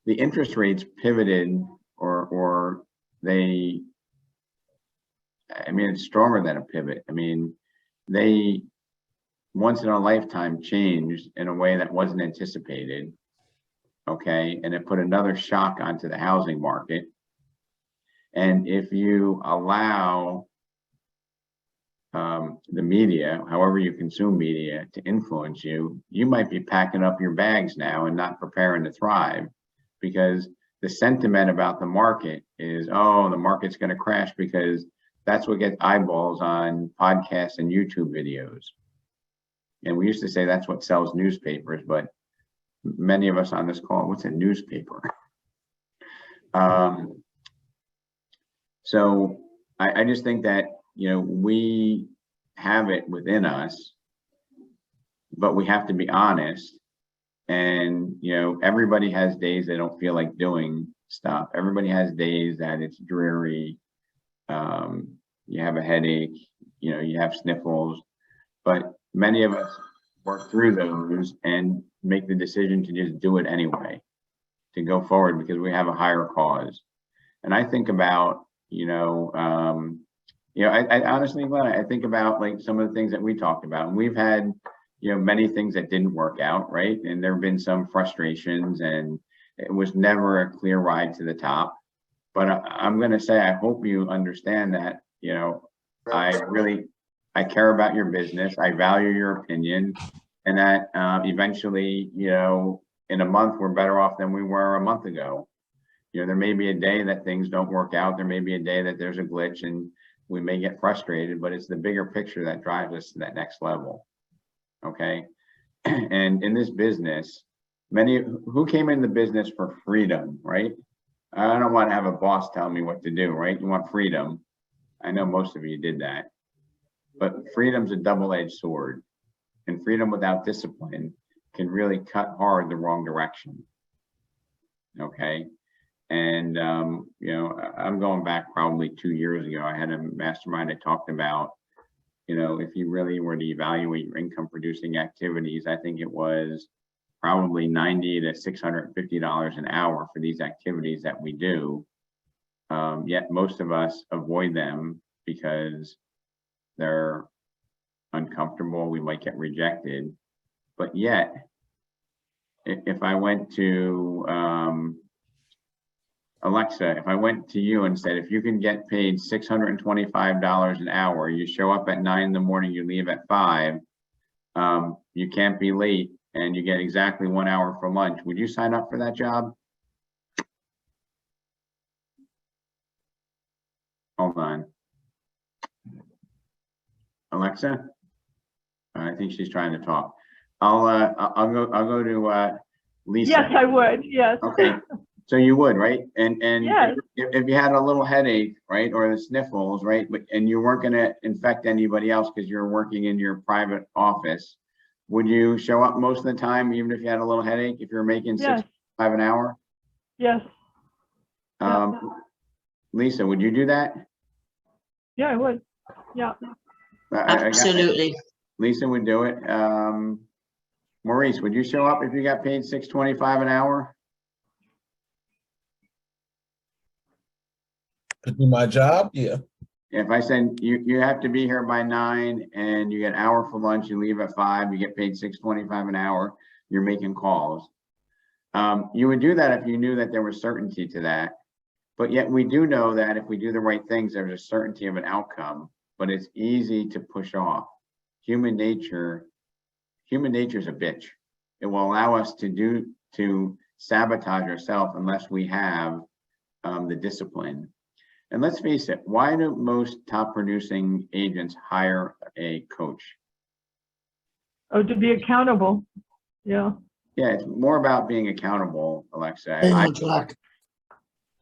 the interest rates pivoted or they, I mean, it's stronger than a pivot. I mean, they once in a lifetime changed in a way that wasn't anticipated. Okay. And it put another shock onto the housing market. And if you allow the media, however you consume media, to influence you, you might be packing up your bags now and not preparing to thrive, because the sentiment about the market is, oh, the market's going to crash, because that's what gets eyeballs on podcasts and YouTube videos. And we used to say that's what sells newspapers, but many of us on this call, what's a newspaper? So I just think that, you know, we have it within us, but we have to be honest. And, you know, everybody has days they don't feel like doing stuff. Everybody has days that it's dreary. You have a headache, you know, you have sniffles, but many of us work through those and make the decision to just do it anyway, to go forward because we have a higher cause. And I think about, I honestly, Glenn, I think about like some of the things that we talked about, and we've had, you know, many things that didn't work out, right? And there have been some frustrations, and it was never a clear ride to the top. But I'm going to say, I hope you understand that, you know, I care about your business. I value your opinion, and that eventually, you know, in a month, we're better off than we were a month ago. You know, there may be a day that things don't work out. There may be a day that there's a glitch and we may get frustrated, but it's the bigger picture that drives us to that next level. Okay. And in this business, who came in the business for freedom, right? I don't want to have a boss tell me what to do, right? You want freedom. I know most of you did that, but freedom's a double-edged sword, and freedom without discipline can really cut hard the wrong direction. Okay. And, you know, I'm going back probably 2 years ago. I had a mastermind that talked about, you know, if you really were to evaluate your income producing activities, I think it was probably $90 to $650 an hour for these activities that we do. Yet most of us avoid them because they're uncomfortable. We might get rejected. But yet, if I went to, Alexa, if I went to you and said, if you can get paid $625 an hour, you show up at 9 in the morning, you leave at 5, You can't be late and you get exactly 1 hour for lunch. Would you sign up for that job? Hold on. Alexa? I think she's trying to talk. I'll go to Lisa. Yes, I would, yes. Okay, so you would, right? And Yes. if you had a little headache, right, or the sniffles, right, and you weren't gonna infect anybody else because you're working in your private office, would you show up most of the time, even if you had a little headache, if you're making Yes. $6.5 an hour? Yes, Lisa, would you do that? yeah, I would, yeah. I got- Absolutely. Lisa would do it. Maurice, would you show up if you got paid $6.25 an hour? To do my job, yeah. If I said you have to be here by 9 and you get an hour for lunch, you leave at 5, you get paid $6.25 an hour, you're making calls. You would do that if you knew that there was certainty to that. But yet we do know that if we do the right things, there's a certainty of an outcome, but it's easy to push off. Human nature is a bitch. It will allow us to sabotage ourselves unless we have the discipline. And let's face it, why do most top producing agents hire a coach? Oh, to be accountable, yeah. Yeah, it's more about being accountable, Alexa. Staying on track.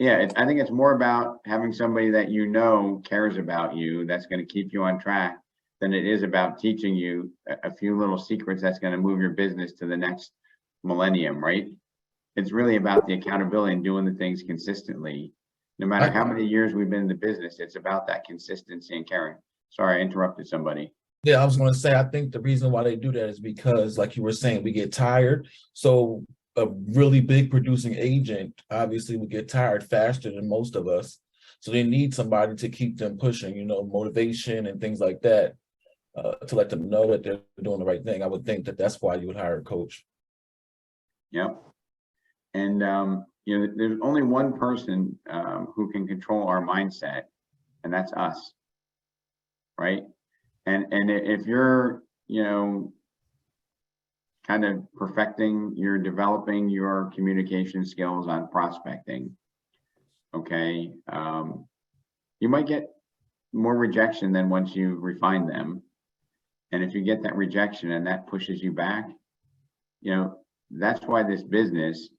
Yeah, I think it's more about having somebody that you know cares about you, that's going to keep you on track, than it is about teaching you a few little secrets that's going to move your business to the next millennium, right? It's really about the accountability and doing the things consistently. No matter how many years we've been in the business, it's about that consistency and caring. Sorry, I interrupted somebody. Yeah, I was going to say, I think the reason why they do that is because, like you were saying, we get tired. So a really big producing agent obviously would get tired faster than most of us. So they need somebody to keep them pushing, you know, motivation and things like that, to let them know that they're doing the right thing. I would think that that's why you would hire a coach. Yep. And, you know, there's only one person who can control our mindset, and that's us, right? And if you're, you know, kind of you're developing your communication skills on prospecting, okay, you might get more rejection than once you refine them. And if you get that rejection and that pushes you back, you know, that's why this business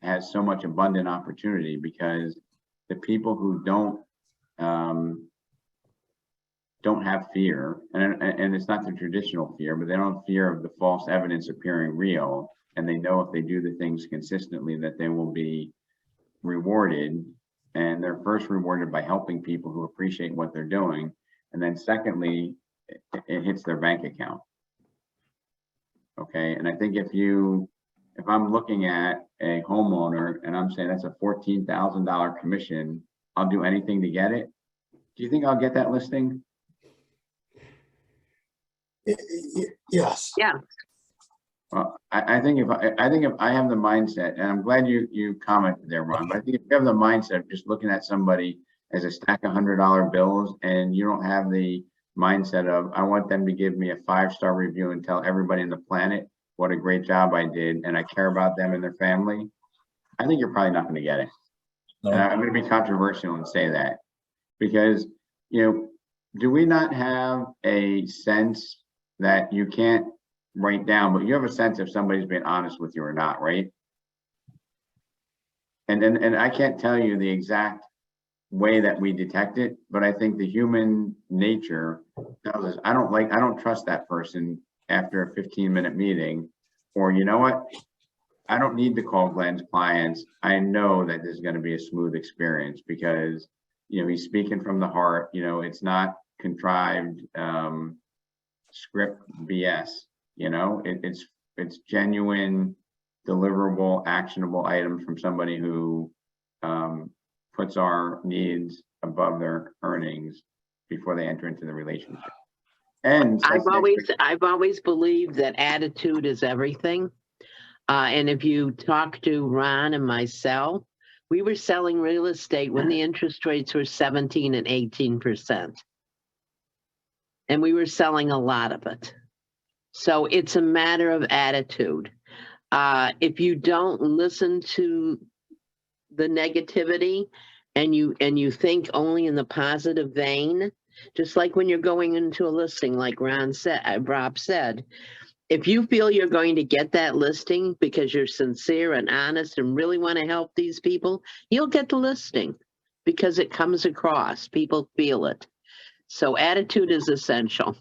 has so much abundant opportunity, because the people who don't have fear, and it's not the traditional fear, but they don't have fear of the false evidence appearing real, and they know if they do the things consistently that they will be rewarded. And they're first rewarded by helping people who appreciate what they're doing, and then secondly, it hits their bank account. Okay, and I think if I'm looking at a homeowner and I'm saying that's a $14,000 commission, I'll do anything to get it. Do you think I'll get that listing? Yes. Yeah. Well, I think if I have the mindset, and I'm glad you commented there, Ron, but I think if you have the mindset of just looking at somebody as a stack of $100 bills, and you don't have the mindset of, I want them to give me a 5-star review and tell everybody on the planet what a great job I did, and I care about them and their family, I think you're probably not going to get it. No. And I'm going to be controversial and say that, because, you know, do we not have a sense that you can't write down, but you have a sense if somebody's being honest with you or not, right? And I can't tell you the exact way that we detect it, but I think the human nature tells us, I don't trust that person after a 15-minute meeting, or you know what? I don't need to call Glenn's clients. I know that this is going to be a smooth experience because, you know, he's speaking from the heart. You know, it's not contrived script BS. You know, it's genuine, deliverable, actionable items from somebody who puts our needs above their earnings before they enter into the relationship. And I've always believed that attitude is everything. And if you talk to Ron and myself, we were selling real estate when the interest rates were 17 and 18%. And we were selling a lot of it. So it's a matter of attitude. If you don't listen to the negativity and you think only in the positive vein, just like when you're going into a listing, like Rob said, if you feel you're going to get that listing because you're sincere and honest and really want to help these people, you'll get the listing because it comes across. People feel it. So attitude is essential.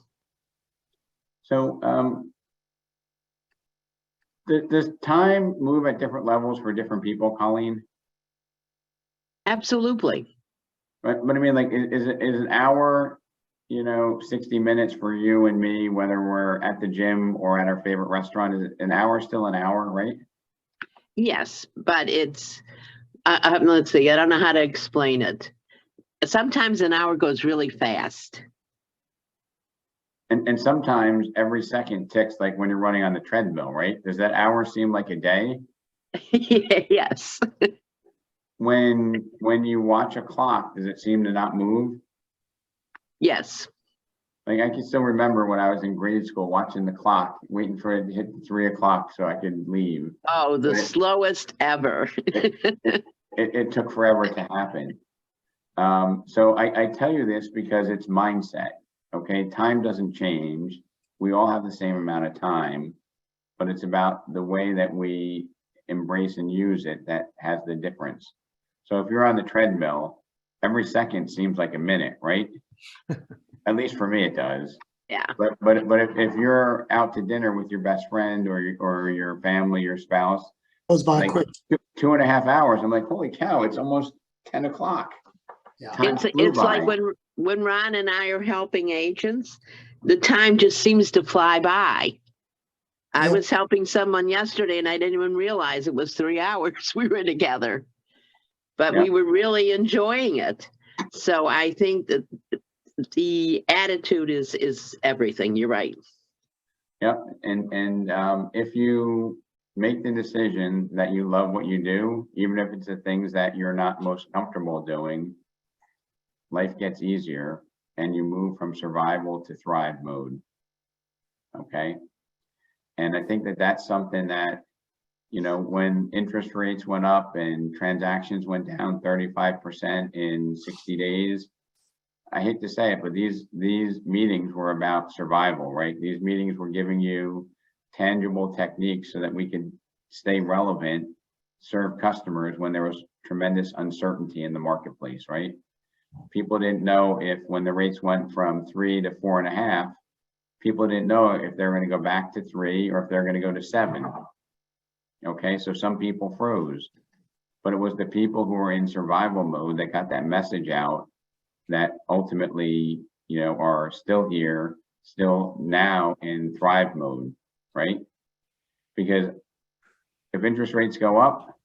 So, does time move at different levels for different people, Colleen? Absolutely. But I mean, like, is an hour, 60 minutes for you and me, whether we're at the gym or at our favorite restaurant, is an hour still an hour, right? Yes, but it's, let's see, I don't know how to explain it. Sometimes an hour goes really fast. And sometimes every second ticks like when you're running on the treadmill, right? Does that hour seem like a day? Yes. When you watch a clock, does it seem to not move? Yes. Like I can still remember when I was in grade school watching the clock, waiting for it to hit 3 o'clock so I could leave. Oh, the slowest ever. It took forever to happen. So I tell you this because it's mindset. Okay, time doesn't change. We all have the same amount of time, but it's about the way that we embrace and use it that has the difference. So if you're on the treadmill, every second seems like a minute, right? At least for me, it does. Yeah. But if you're out to dinner with your best friend or your family, your spouse, Goes by like quick. 2.5 hours, I'm like, holy cow, it's almost 10 o'clock. Yeah. Time flew It's like by. when Ron and I are helping agents, the time just seems to fly by. I Yeah. was helping someone yesterday and I didn't even realize it was 3 hours we were together, but Yeah. we were really enjoying it. So I think that the attitude is everything. You're right. Yep. And if you make the decision that you love what you do, even if it's the things that you're not most comfortable doing, life gets easier and you move from survival to thrive mode. Okay. And I think that that's something that, when interest rates went up and transactions went down 35% in 60 days, I hate to say it, but these meetings were about survival, right? These meetings were giving you tangible techniques so that we could stay relevant, serve customers when there was tremendous uncertainty in the marketplace, right? People didn't know if when the rates went from 3 to 4.5, people didn't know if they're going to go back to 3 or if they're going to go to 7. Okay, so some people froze, but it was the people who were in survival mode that got that message out that ultimately, are still here, still now in thrive mode, right? Because if interest rates go up,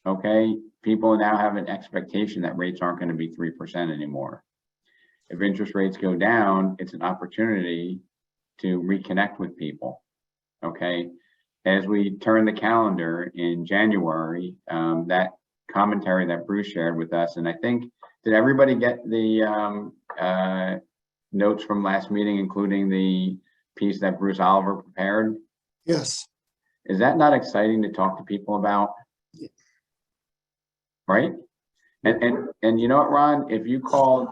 okay, people now have an expectation that rates aren't going to be 3% anymore. If interest rates go down, it's an opportunity to reconnect with people, okay? As we turn the calendar in January, that commentary that Bruce shared with us, and I think, did everybody get the notes from last meeting, including the piece that Bruce Oliver prepared? Yes. Is that not exciting to talk to people about? Yeah. Right? And you know what, Ron? If you called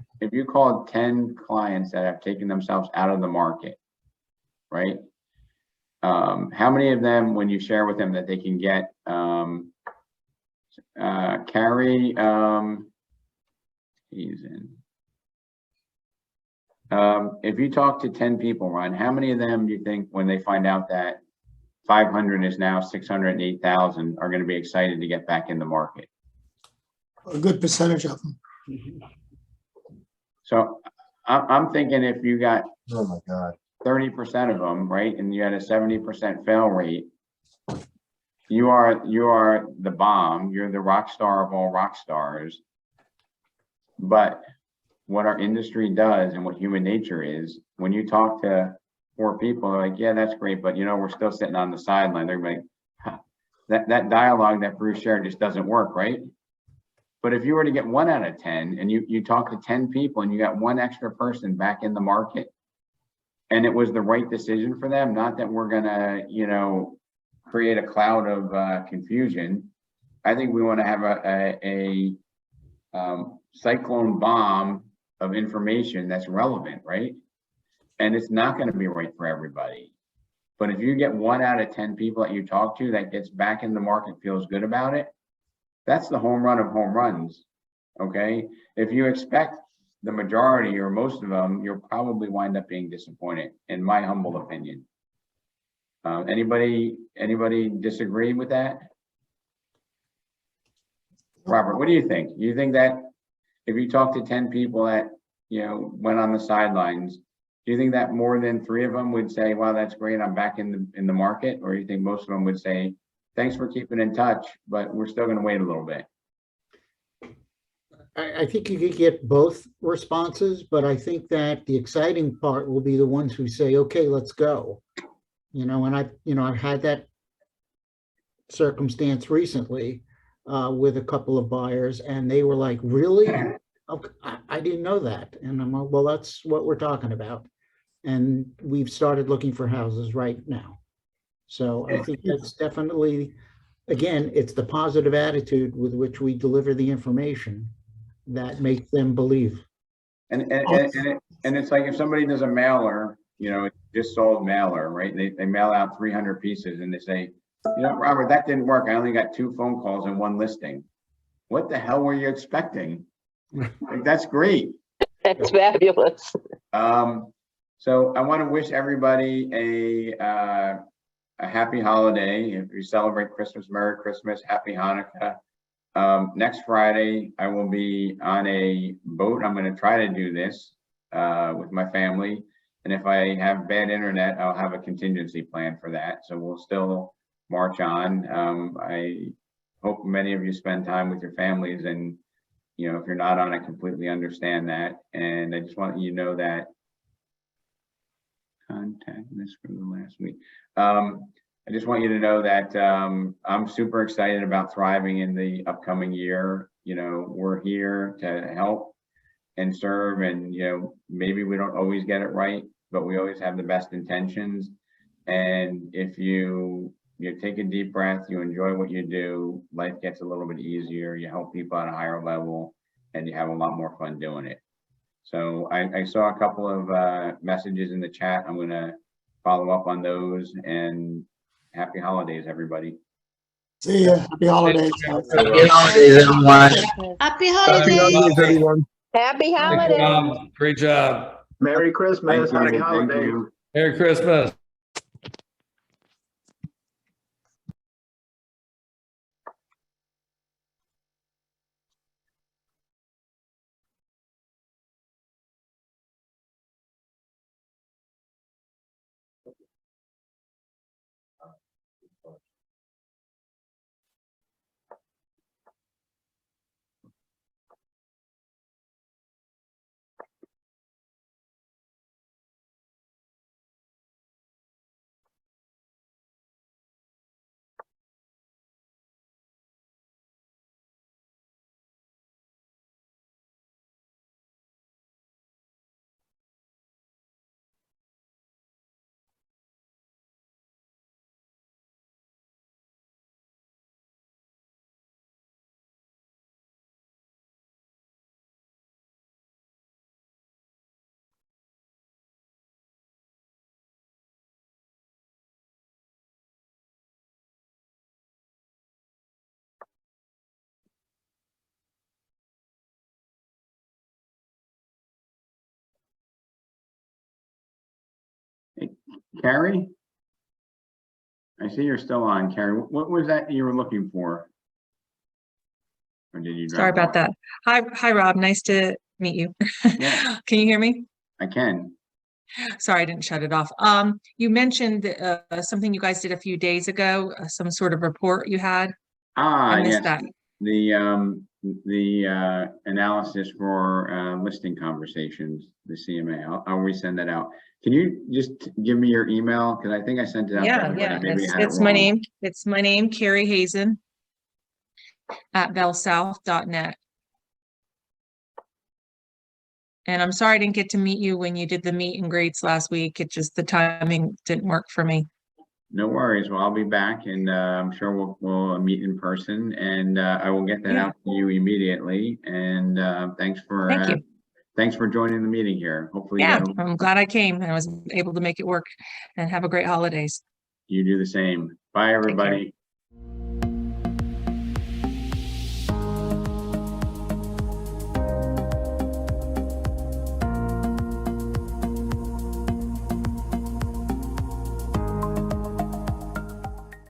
10 clients that have taken themselves out of the market, right? How many of them, when you share with them that they can get Carrie, he's in. If you talk to 10 people, Ron, how many of them do you think when they find out that 500 is now 608,000 are going to be excited to get back in the market? A good percentage of them. So I'm thinking if you got Oh my God. 30% of them, right, and you had a 70% fail rate, you are the bomb. You're the rock star of all rock stars. But what our industry does and what human nature is, when you talk to 4 people, they're like, yeah, that's great, but we're still sitting on the sideline. They're like, huh, that dialogue that Bruce shared just doesn't work, right? But if you were to get 1 out of 10 and you talk to 10 people and you got 1 extra person back in the market, and it was the right decision for them. Not that we're gonna, you know, create a cloud of confusion. I think we want to have a cyclone bomb of information that's relevant, right? And it's not going to be right for everybody. But if you get 1 out of 10 people that you talk to that gets back in the market, feels good about it, that's the home run of home runs. Okay. If you expect the majority or most of them, you'll probably wind up being disappointed, in my humble opinion. Anybody disagree with that? Robert, what do you think? You think that if you talk to 10 people that, you know, went on the sidelines, do you think that more than 3 of them would say, wow, that's great, I'm back in the market? Or you think most of them would say, thanks for keeping in touch, but we're still going to wait a little bit? I think you could get both responses, but I think that the exciting part will be the ones who say, okay, let's go. You know, and I've had that circumstance recently with a couple of buyers, and they were like, really? Okay, I didn't know that. And I'm like, well, that's what we're talking about. And we've started looking for houses right now. So I think that's definitely, again, it's the positive attitude with which we deliver the information that makes them believe. And it's like if somebody does a mailer, you know, just sold mailer, right? They mail out 300 pieces and they say, you know, Robert, that didn't work. I only got 2 phone calls and 1 listing. What the hell were you expecting? Like, that's great. That's fabulous. So I want to wish everybody a happy holiday. If you celebrate Christmas, Merry Christmas, Happy Hanukkah. Next Friday, I will be on a boat. I'm going to try to do this with my family. And if I have bad internet, I'll have a contingency plan for that. So we'll still march on. I hope many of you spend time with your families, and, you know, if you're not on, I completely understand that. And I just want you to know that contact this for the last week. I just want you to know that I'm super excited about thriving in the upcoming year. You know, we're here to help and serve, and, you know, maybe we don't always get it right, but we always have the best intentions. And if you take a deep breath, you enjoy what you do, life gets a little bit easier, you help people at a higher level, and you have a lot more fun doing it. So I saw a couple of messages in the chat. I'm going to follow up on those, and happy holidays, everybody. See ya. Happy holidays. Happy holidays, everyone. Happy Happy holidays. holidays, everyone. Happy holidays. Great job. Merry Christmas. Thank Happy you. Thank holidays. you. Merry Christmas. Carrie? I see you're still on, Carrie. What was that you were looking for? Or did you? Sorry about that. Hi, Rob. Nice to meet you. Yeah. Can you hear me? I can. Sorry, I didn't shut it off. You mentioned something you guys did a few days ago, some sort of report you had. I missed Yes. that. The analysis for listing conversations, the CMA. I'll resend that out. Can you just give me your email? Because I think I sent it out to everybody. Yeah. Maybe I had It's it my wrong. name. It's my name, Carrie Hazen @bellsouth.net. And I'm sorry I didn't get to meet you when you did the meet and greets last week. It just, the timing didn't work for me. No worries. Well, I'll be back and I'm sure we'll meet in person and I will get that Yeah. out to you immediately. And Thank you. thanks for joining the meeting here. Hopefully Yeah, I'm glad I came and I was able to make it work, and have a great holidays. you do the same. Bye, care. everybody.